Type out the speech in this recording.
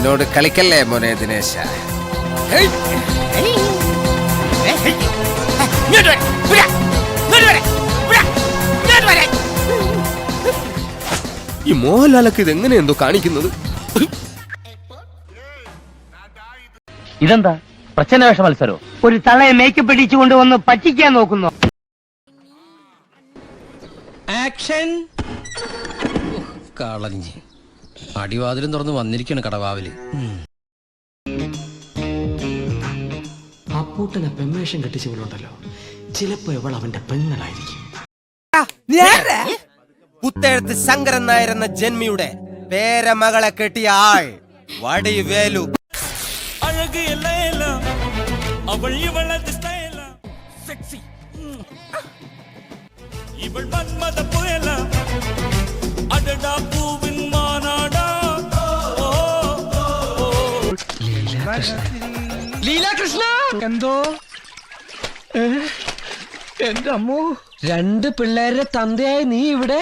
എന്നോട് കളിക്കല്ലേ മോനെ ദിനേശ. ഈ മോഹൻലാലൊക്കെ ഇത് എങ്ങനെ എന്തോ കാണിക്കുന്നത്? ഇതെന്താ പ്രച്ഛന്നവേഷ മത്സരോ? ഒരു തളയെ മേക്കപ്പ് ഇടിച്ചുകൊണ്ട് വന്ന് പറ്റിക്കാൻ നോക്കുന്നു. ആക്ഷൻ. കളഞ്ഞ് അടിവാതിലും തുറന്ന് വന്നിരിക്കാണ് കടവാവില്. അപ്പൂട്ടനെ പെമ്മേഷം കെട്ടിച്ചവളുണ്ടല്ലോ, ചിലപ്പോ ഇവൾ അവന്റെ പെങ്ങളായിരിക്കും. പുത്തെഴുത്ത് ശങ്കരൻ നായർ എന്ന ജന്മിയുടെ പേരമകളെ കെട്ടിയ ആൾ വടിവേലു. ലീലാകൃഷ്ണ എന്തോ എന്റെ അമ്മോ, രണ്ട് പിള്ളേരുടെ തന്തയായ നീ ഇവിടെ?